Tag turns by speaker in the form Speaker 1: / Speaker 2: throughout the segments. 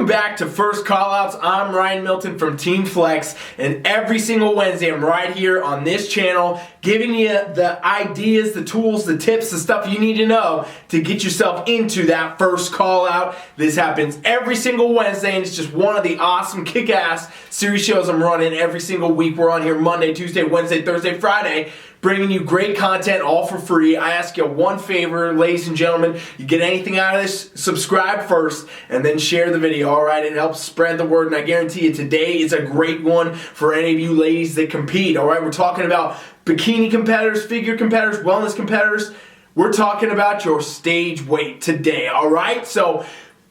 Speaker 1: back to First Callouts. I'm Ryan Milton from TeamFFLEX, and every single Wednesday I'm right here on this channel giving you the ideas, the tools, the tips, the stuff you need to know to get yourself into that first call out. This happens every single Wednesday, and it's just one of the awesome kick-ass series shows I'm running every single week. We're on here Monday, Tuesday, Wednesday, Thursday, Friday, bringing you great content all for free. I ask you one favor, ladies and gentlemen. You get anything out of this, subscribe first and then share the video, all right? It helps spread the word, and I guarantee you today is a great one for any of you ladies that compete, all right? We're talking about bikini competitors, figure competitors, wellness competitors. We're talking about your stage weight today, all right? So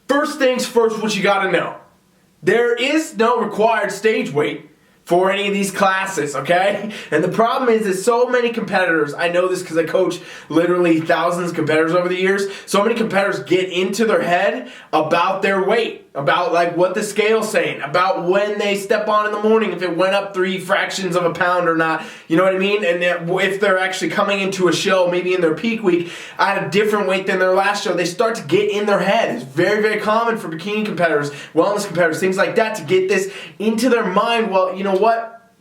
Speaker 1: first things first, what you gotta know. There is no required stage weight for any of these classes, okay? And the problem is so many competitors, I know this because I coach literally thousands of competitors over the years, so many competitors get into their head about their weight, about like what the scale's saying, about when they step on in the morning, if it went up 3 fractions of a pound or not, you know what I mean? And if they're actually coming into a show, maybe in their peak week, at a different weight than their last show, they start to get in their head. It's very, very common for bikini competitors, wellness competitors, things like that, to get this into their mind. Well, you know what?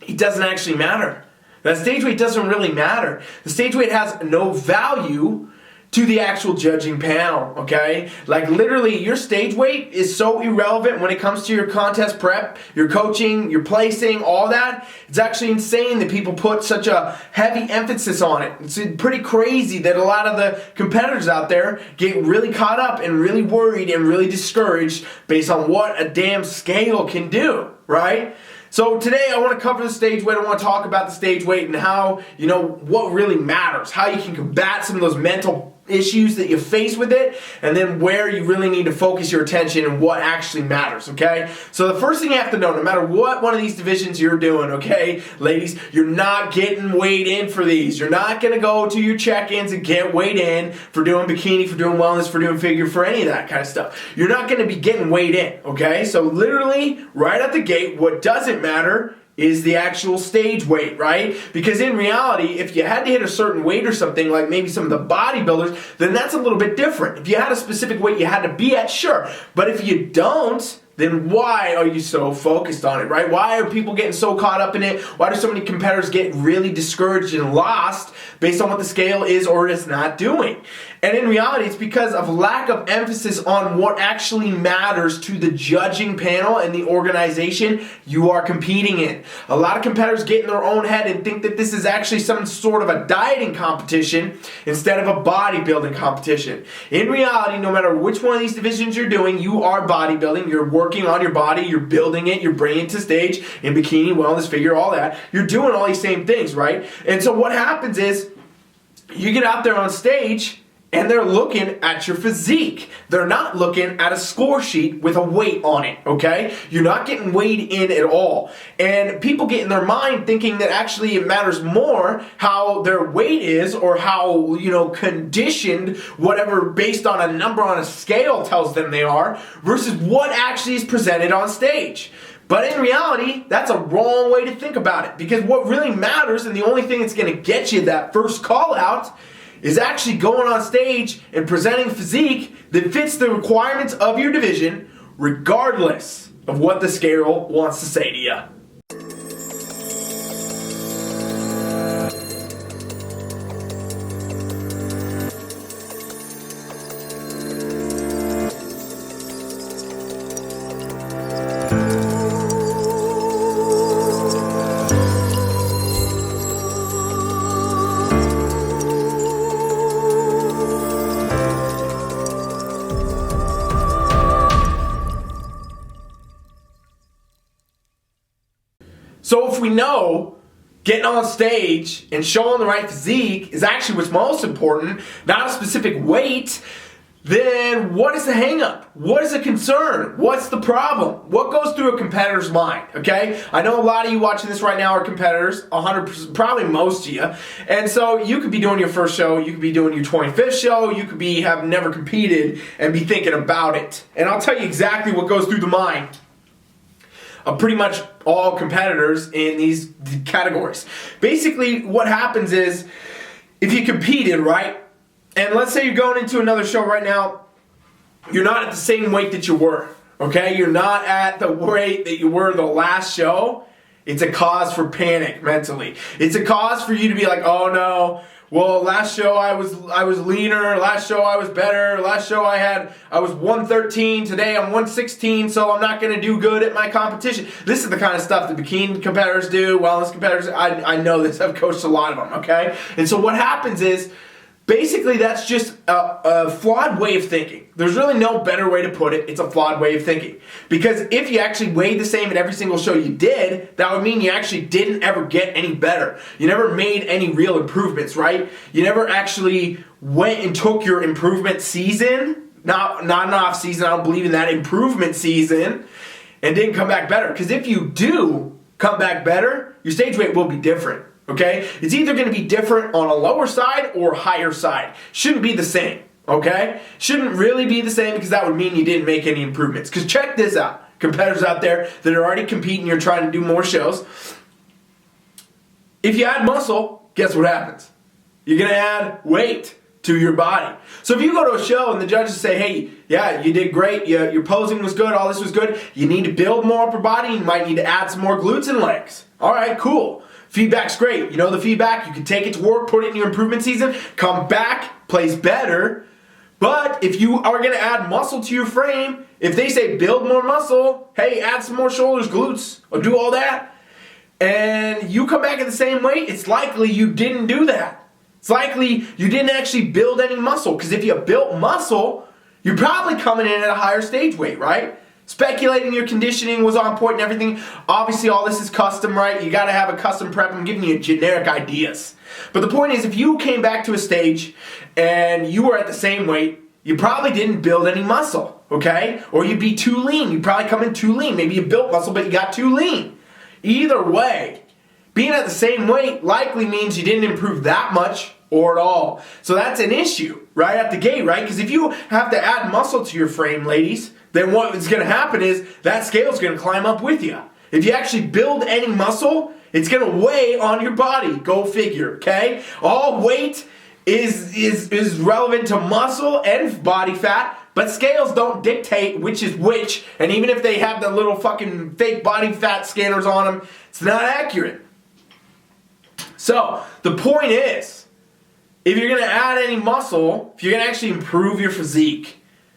Speaker 1: It doesn't actually matter. That stage weight doesn't really matter. The stage weight has no value to the actual judging panel, okay? Like literally your stage weight is so irrelevant when it comes to your contest prep, your coaching, your placing, all that. It's actually insane that people put such a heavy emphasis on it. It's pretty crazy that a lot of the competitors out there get really caught up and really worried and really discouraged based on what a damn scale can do, right? So today I want to cover the stage weight. I want to talk about the stage weight and how, you know, what really matters, how you can combat some of those mental issues that you face with it, and then where you really need to focus your attention and what actually matters, okay? So the first thing you have to know, no matter what one of these divisions you're doing, okay, ladies, you're not getting weighed in for these. You're not going to go to your check-ins and get weighed in for doing bikini, for doing wellness, for doing figure, for any of that kind of stuff. You're not going to be getting weighed in, okay? So literally, right at the gate, what doesn't matter is the actual stage weight, right? Because in reality, if you had to hit a certain weight or something, like maybe some of the bodybuilders, then that's a little bit different. If you had a specific weight you had to be at, sure. But if you don't, then why are you so focused on it, right? Why are people getting so caught up in it? Why do so many competitors get really discouraged and lost based on what the scale is or is not doing? And in reality, it's because of lack of emphasis on what actually matters to the judging panel and the organization you are competing in. A lot of competitors get in their own head and think that this is actually some sort of a dieting competition instead of a bodybuilding competition. In reality, no matter which one of these divisions you're doing, you are bodybuilding. You're working on your body, you're building it, you're bringing it to stage in bikini, wellness, figure, all that. You're doing all these same things, right? And so what happens is you get out there on stage and they're looking at your physique. They're not looking at a score sheet with a weight on it, okay? You're not getting weighed in at all. And people get in their mind thinking that actually it matters more how their weight is or how, you know, conditioned, whatever, based on a number on a scale tells them they are, versus what actually is presented on stage. But in reality, that's a wrong way to think about it, because what really matters, and the only thing that's going to get you that first call out, is actually going on stage and presenting physique that fits the requirements of your division, regardless of what the scale wants to say to you. So if we know getting on stage and showing the right physique is actually what's most important, not a specific weight, then what is the hang-up? What is the concern? What's the problem? What goes through a competitor's mind, okay? I know a lot of you watching this right now are competitors, 100%, probably most of you. And so you could be doing your first show, you could be doing your 25th show, you could have never competed and be thinking about it. And I'll tell you exactly what goes through the mind of pretty much all competitors in these categories. Basically, what happens is, if you competed, right, and let's say you're going into another show right now, you're not at the same weight that you were, okay? You're not at the weight that you were the last show. It's a cause for panic mentally. It's a cause for you to be like, oh no, well, last show I was leaner, last show I was better, last show I was 113, today I'm 116, so I'm not going to do good at my competition. This is the kind of stuff that bikini competitors do, wellness competitors. I know this, I've coached a lot of them, okay? And so what happens is, basically that's just a flawed way of thinking. There's really no better way to put it. It's a flawed way of thinking. Because if you actually weighed the same at every single show you did, that would mean you actually didn't ever get any better. You never made any real improvements, right? You never actually went and took your improvement season, not an off season, I don't believe in that, improvement season, and didn't come back better. Because if you do come back better, your stage weight will be different. Okay? It's either going to be different on a lower side or higher side. Shouldn't be the same. Okay? Shouldn't really be the same because that would mean you didn't make any improvements. Because check this out. Competitors out there that are already competing, you're trying to do more shows. If you add muscle, guess what happens? You're going to add weight to your body. So if you go to a show and the judges say, hey, yeah, you did great, your posing was good, all this was good, you need to build more upper body, you might need to add some more glutes and legs. All right, cool. Feedback's great. You know the feedback, you can take it to work, put it in your improvement season, come back, place better. But if you are going to add muscle to your frame, if they say build more muscle, hey, add some more shoulders, glutes, or do all that, and you come back at the same weight, it's likely you didn't do that. It's likely you didn't actually build any muscle, because if you built muscle, you're probably coming in at a higher stage weight, right? Speculating your conditioning was on point and everything. Obviously, all this is custom, right? You got to have a custom prep. I'm giving you generic ideas. But the point is, if you came back to a stage and you were at the same weight, you probably didn't build any muscle, okay? Or you'd be too lean. You'd probably come in too lean. Maybe you built muscle, but you got too lean. Either way, being at the same weight likely means you didn't improve that much or at all. So that's an issue right at the gate, right? Because if you have to add muscle to your frame, ladies, then what's going to happen is that scale is going to climb up with you. If you actually build any muscle, it's going to weigh on your body. Go figure, okay? All weight is relevant to muscle and body fat, but scales don't dictate which is which, and even if they have the little fucking fake body fat scanners on them, it's not accurate. So, the point is, if you're going to add any muscle, if you're going to actually improve your physique,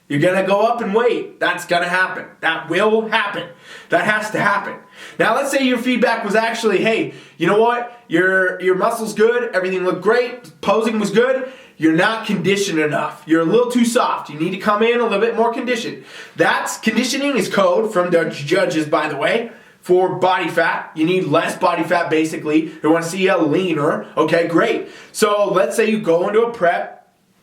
Speaker 1: you're going to go up in weight. That's going to happen. That will happen. That has to happen. Now, let's say your feedback was actually, hey, you know what? Your muscle's good. Everything looked great. Posing was good. You're not conditioned enough. You're a little too soft. You need to come in a little bit more conditioned. That's conditioning is code from the judges, by the way, for body fat. You need less body fat, basically. They want to see you leaner. Okay, great. So let's say you go into a prep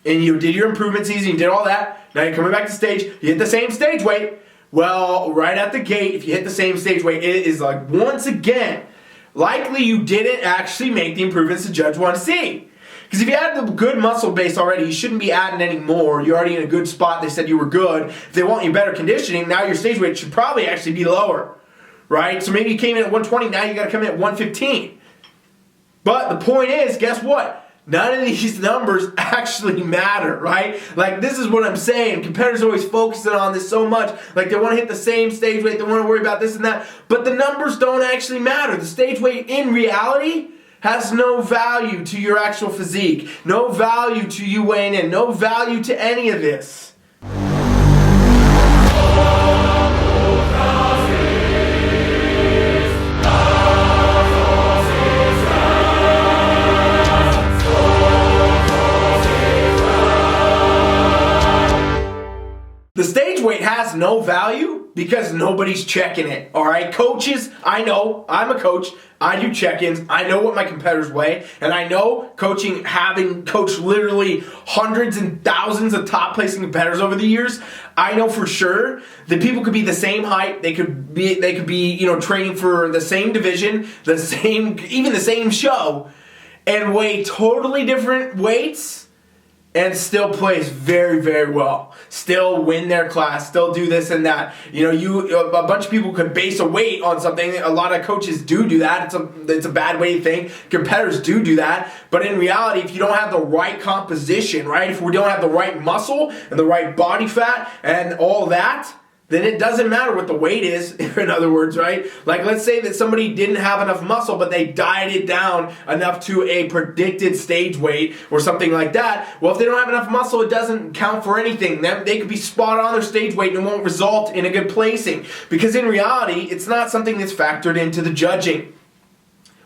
Speaker 1: and you did your improvement season, you did all that. Now you're coming back to stage, you hit the same stage weight. Well, right at the gate, if you hit the same stage weight, it is like, once again, likely you didn't actually make the improvements the judge want to see. Because if you had the good muscle base already, you shouldn't be adding any more. You're already in a good spot. They said you were good. If they want you better conditioning, now your stage weight should probably actually be lower, right? So maybe you came in at 120, now you got to come in at 115. But the point is, guess what? None of these numbers actually matter, right? Like, this is what I'm saying. Competitors are always focusing on this so much. Like, they want to hit the same stage weight. They want to worry about this and that. But the numbers don't actually matter. The stage weight, in reality, has no value to your actual physique. No value to you weighing in. No value to any of this. The stage weight has no value because nobody's checking it, all right? Coaches, I know, I'm a coach, I do check-ins, I know what my competitors weigh, and I know coaching, having coached literally hundreds and thousands of top-placing competitors over the years, I know for sure that people could be the same height, they could be, you know, training for the same division, even the same show, and weigh totally different weights, and still plays very, very well. Still win their class, still do this and that. You know, a bunch of people could base a weight on something. A lot of coaches do that. It's a bad way to think. Competitors do that. But in reality, if you don't have the right composition, right? If we don't have the right muscle and the right body fat and all that, then it doesn't matter what the weight is, in other words, right? Like, let's say that somebody didn't have enough muscle, but they dieted down enough to a predicted stage weight or something like that. Well, if they don't have enough muscle, it doesn't count for anything. They could be spot on their stage weight and it won't result in a good placing. Because in reality, it's not something that's factored into the judging.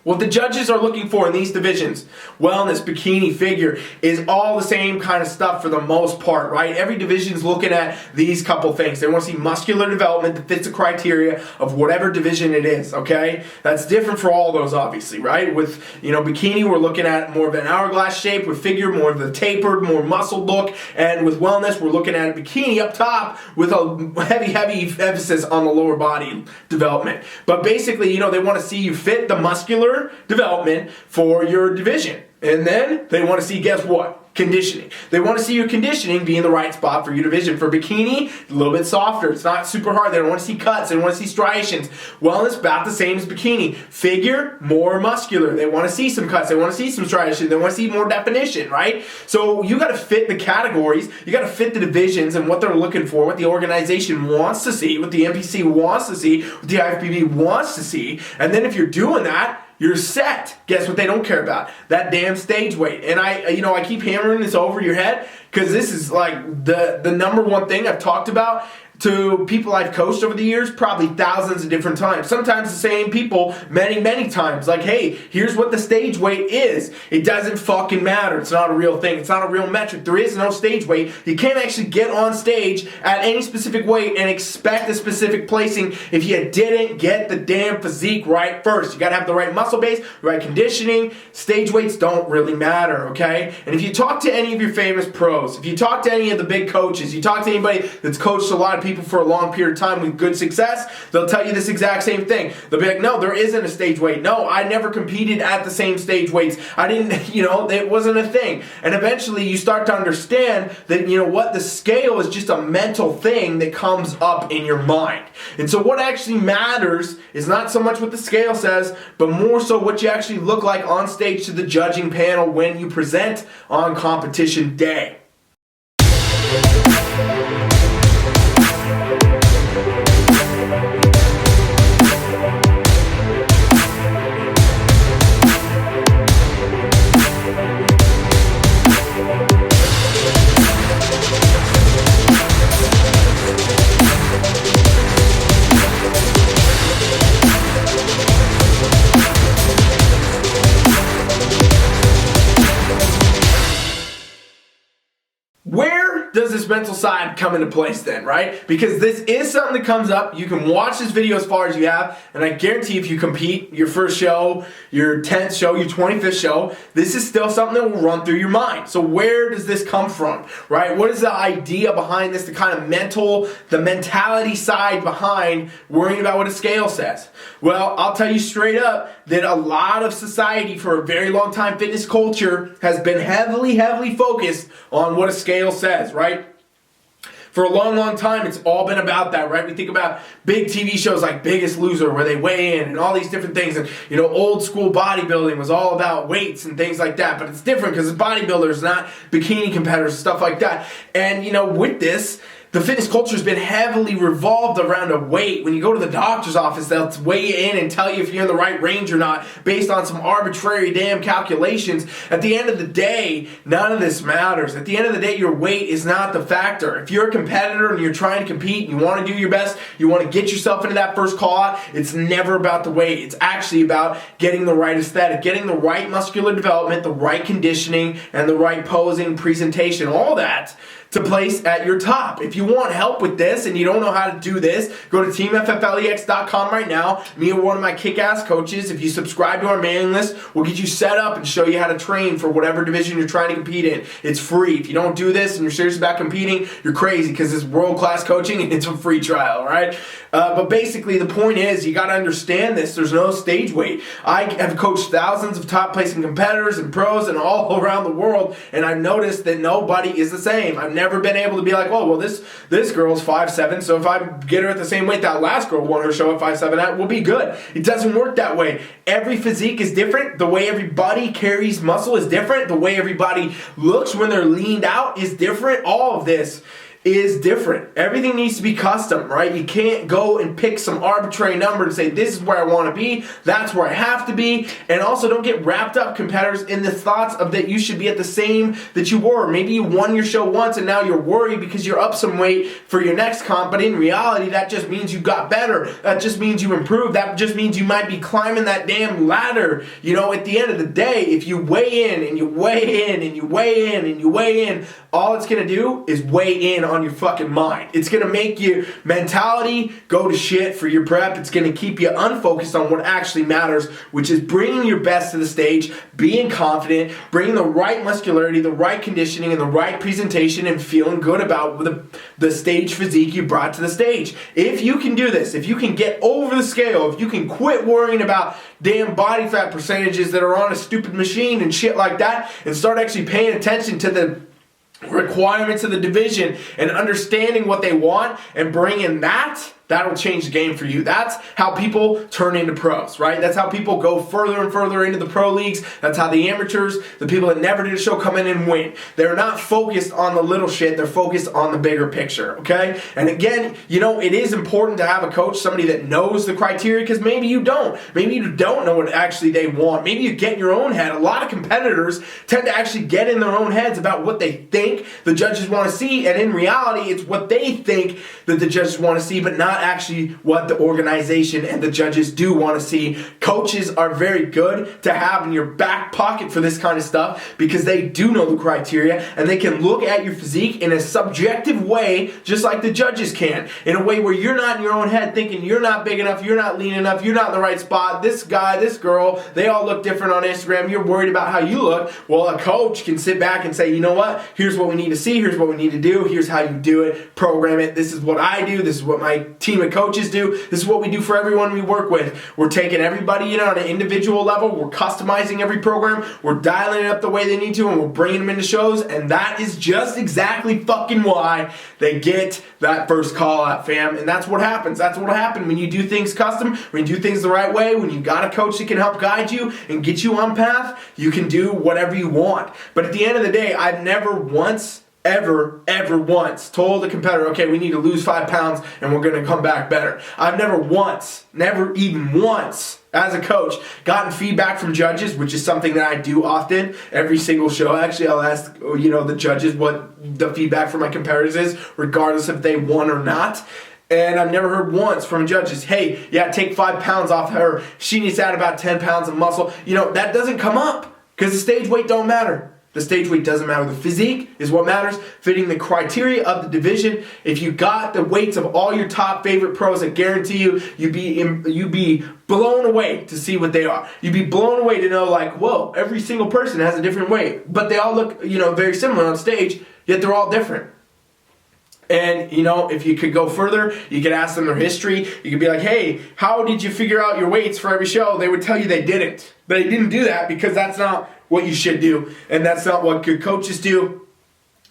Speaker 1: What the judges are looking for in these divisions, wellness, bikini, figure, is all the same kind of stuff for the most part, right? Every division's looking at these couple things. They want to see muscular development that fits the criteria of whatever division it is, okay? That's different for all those, obviously, right? With, bikini, we're looking at more of an hourglass shape. With figure, more of the tapered, more muscled look. And with wellness, we're looking at a bikini up top with a heavy emphasis on the lower body development. But basically, they want to see you fit the muscular development for your division. And then they want to see, guess what? Conditioning. They want to see your conditioning be in the right spot for your division. For bikini, a little bit softer. It's not super hard. They don't want to see cuts. They don't want to see striations. Wellness, about the same as bikini. Figure, more muscular. They want to see some cuts. They want to see some striations. They want to see more definition, right? So you got to fit the categories. You got to fit the divisions and what they're looking for, what the organization wants to see, what the NPC wants to see, what the IFBB wants to see. And then if you're doing that, you're set. Guess what they don't care about? That damn stage weight. And I keep hammering this over your head because this is like the number one thing I've talked about to people I've coached over the years, probably thousands of different times. Sometimes the same people many times. Like, hey, here's what the stage weight is. It doesn't fucking matter. It's not a real thing. It's not a real metric. There is no stage weight. You can't actually get on stage at any specific weight and expect a specific placing if you didn't get the damn physique right first. You gotta have the right muscle base, right conditioning. Stage weights don't really matter, okay? And if you talk to any of your famous pros, if you talk to any of the big coaches, you talk to anybody that's coached a lot of people for a long period of time with good success, they'll tell you this exact same thing. They'll be like, no, there isn't a stage weight. No, I never competed at the same stage weights. I didn't, it wasn't a thing. And eventually you start to understand that, the scale is just a mental thing that comes up in your mind. And so what actually matters is not so much what the scale says, but more so what you actually look like on stage to the judging panel when you present on competition day. Where does this mental side come into place then, right? Because this is something that comes up. You can watch this video as far as you have, and I guarantee if you compete your first show, your 10th show, your 25th show, this is still something that will run through your mind. So where does this come from, right? What is the idea behind this, the kind of the mentality side behind worrying about what a scale says? Well, I'll tell you straight up that a lot of society for a very long time, fitness culture, has been heavily focused on what a scale says, right? For a long time, it's all been about that, right? We think about big TV shows like Biggest Loser, where they weigh in and all these different things. And, old school bodybuilding was all about weights and things like that. But it's different because it's bodybuilders, not bikini competitors and stuff like that. And, with this, the fitness culture has been heavily revolved around a weight. When you go to the doctor's office, they'll weigh in and tell you if you're in the right range or not based on some arbitrary damn calculations. At the end of the day, none of this matters. At the end of the day, your weight is not the factor. If you're a competitor and you're trying to compete, and you want to do your best, you want to get yourself into that first call out, it's never about the weight. It's actually about getting the right aesthetic, getting the right muscular development, the right conditioning, and the right posing, presentation, all that to place at your top. If you want help with this and you don't know how to do this, go to TeamFFLEX.com right now. Me or one of my kick-ass coaches, if you subscribe to our mailing list, we'll get you set up and show you how to train for whatever division you're trying to compete in. It's free. If you don't do this and you're serious about competing, you're crazy because it's world-class coaching and it's a free trial, all right? But basically, the point is you got to understand this. There's no stage weight. I have coached thousands of top-placing competitors and pros and all around the world, and I've noticed that nobody is the same. I've never been able to be like, oh, well, this girl's 5'7", so if I get her at the same weight that last girl won her show at 5'7", that will be good. It doesn't work that way. Every physique is different. The way everybody carries muscle is different. The way everybody looks when they're leaned out is different. All of this is different. Everything needs to be custom, right? You can't go and pick some arbitrary number and say, this is where I want to be, that's where I have to be. And also don't get wrapped up, competitors, in the thoughts of that you should be at the same that you were. Maybe you won your show once and now you're worried because you're up some weight for your next comp, but in reality, that just means you got better. That just means you improved. That just means you might be climbing that damn ladder. You know, at the end of the day, if you weigh in and you weigh in and you weigh in and you weigh in, all it's going to do is weigh in on your fucking mind. It's going to make your mentality go to shit for your prep. It's going to keep you unfocused on what actually matters, which is bringing your best to the stage, being confident, bringing the right muscularity, the right conditioning, and the right presentation, and feeling good about the stage physique you brought to the stage. If you can do this, if you can get over the scale, if you can quit worrying about damn body fat percentages that are on a stupid machine and shit like that, and start actually paying attention to the requirements of the division and understanding what they want and bringing that'll change the game for you. That's how people turn into pros, right? That's how people go further and further into the pro leagues. That's how the amateurs, the people that never did a show, come in and win. They're not focused on the little shit. They're focused on the bigger picture, okay? And again, you know, it is important to have a coach, somebody that knows the criteria, because maybe you don't. Maybe you don't know what actually they want. Maybe you get in your own head. A lot of competitors tend to actually get in their own heads about what they think the judges want to see, and in reality, it's what they think that the judges want to see, but not actually what the organization and the judges do want to see. Coaches are very good to have in your back pocket for this kind of stuff because they do know the criteria and they can look at your physique in a subjective way just like the judges can, in a way where you're not in your own head thinking you're not big enough, you're not lean enough, you're not in the right spot, this guy, this girl, they all look different on Instagram, you're worried about how you look. Well, a coach can sit back and say, you know what, here's what we need to see, here's what we need to do, here's how you do it, program it, this is what I do, this is what my team of coaches do, this is what we do for everyone we work with. We're taking everybody in on an individual level, we're customizing every program, we're dialing it up the way they need to, and we're bringing them into shows, and that is just exactly fucking why they get that first call out, fam. And that's what happens. That's what will happen when you do things custom, when you do things the right way, when you got a coach that can help guide you and get you on path, you can do whatever you want. But at the end of the day, I've never once ever once told a competitor, okay, we need to lose 5 pounds and we're going to come back better. I've never even once, as a coach, gotten feedback from judges, which is something that I do often. Every single show, actually, I'll ask, the judges what the feedback from my competitors is, regardless if they won or not. And I've never heard once from judges, hey, yeah, take 5 pounds off her. She needs to add about 10 pounds of muscle. That doesn't come up because the stage weight don't matter. The stage weight doesn't matter. The physique is what matters, fitting the criteria of the division. If you got the weights of all your top favorite pros, I guarantee you'd be blown away to see what they are. You'd be blown away to know, like, whoa, every single person has a different weight, but they all look, very similar on stage, yet they're all different. And, if you could go further, you could ask them their history. You could be like, hey, how did you figure out your weights for every show? They would tell you they didn't. They didn't do that because that's not what you should do, and that's not what good coaches do.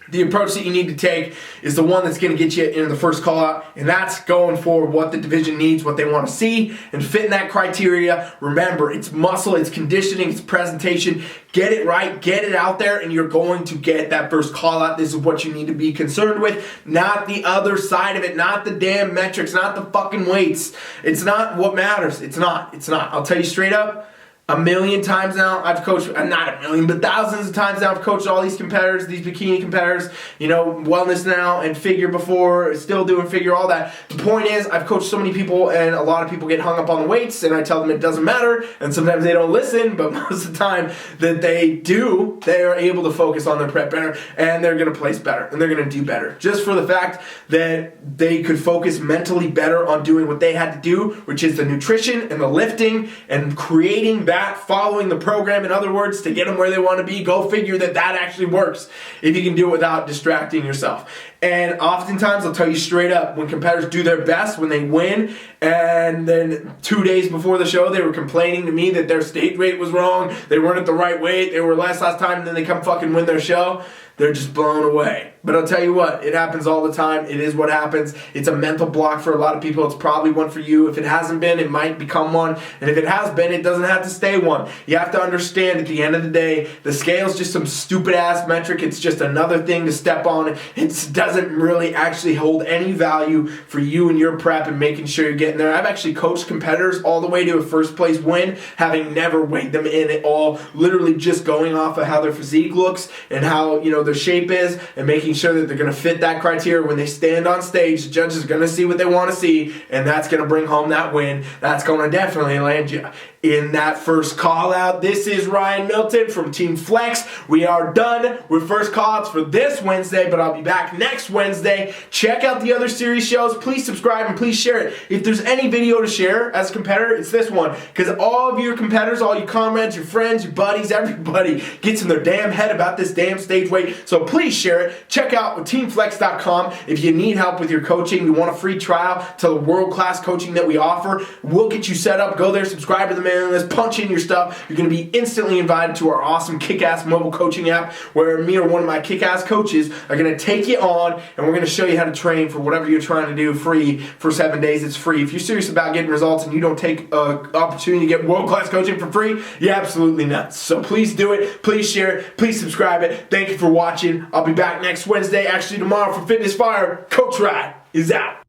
Speaker 1: The approach that you need to take is the one that's going to get you into the first call out, and that's going for what the division needs, what they want to see, and fitting that criteria. Remember, it's muscle, it's conditioning, it's presentation. Get it right, get it out there, and you're going to get that first call out. This is what you need to be concerned with, not the other side of it, not the damn metrics, not the fucking weights. It's not what matters. It's not. I'll tell you straight up. 1,000,000 times now, I've coached, not 1,000,000, but thousands of times now, I've coached all these competitors, these bikini competitors, wellness now, and figure before, still doing figure, all that. The point is, I've coached so many people, and a lot of people get hung up on the weights, and I tell them it doesn't matter, and sometimes they don't listen, but most of the time that they do, they are able to focus on their prep better, and they're going to place better, and they're going to do better. Just for the fact that they could focus mentally better on doing what they had to do, which is the nutrition and the lifting, and creating that, following the program, in other words, to get them where they want to be. Go figure that actually works if you can do it without distracting yourself. And oftentimes, I'll tell you straight up, when competitors do their best, when they win, and then 2 days before the show, they were complaining to me that their stage weight was wrong, they weren't at the right weight, they were last time, and then they come fucking win their show, they're just blown away. But I'll tell you what, it happens all the time. It is what happens. It's a mental block for a lot of people. It's probably one for you. If it hasn't been, it might become one. And if it has been, it doesn't have to stay one. You have to understand at the end of the day, the scale is just some stupid ass metric. It's just another thing to step on. It doesn't doesn't really actually hold any value for you and your prep and making sure you're getting there. I've actually coached competitors all the way to a first place win, having never weighed them in at all, literally just going off of how their physique looks and how, you know, their shape is, and making sure that they're going to fit that criteria. When they stand on stage, the judges are going to see what they want to see, and that's going to bring home that win. That's going to definitely land you in that first call out. This is Ryan Milton from TeamFFLEX. We are done with first call outs for this Wednesday, but I'll be back next Wednesday. Check out the other series shows. Please subscribe and please share it. If there's any video to share as a competitor, it's this one, because all of your competitors, all your comrades, your friends, your buddies, everybody gets in their damn head about this damn stage weight. So please share it. Check out TeamFFLEX.com if you need help with your coaching. You want a free trial to the world-class coaching that we offer. We'll get you set up. Go there, subscribe to the mailing list, punch in your stuff. You're going to be instantly invited to our awesome kick-ass mobile coaching app, where me or one of my kick-ass coaches are going to take you on, and we're going to show you how to train for whatever you're trying to do free for 7 days. It's free. If you're serious about getting results and you don't take an opportunity to get world-class coaching for free, you're absolutely nuts. So please do it. Please share it. Please subscribe it. Thank you for watching. I'll be back next Wednesday, actually tomorrow, for Fitness Fire. Coach Ryan is out.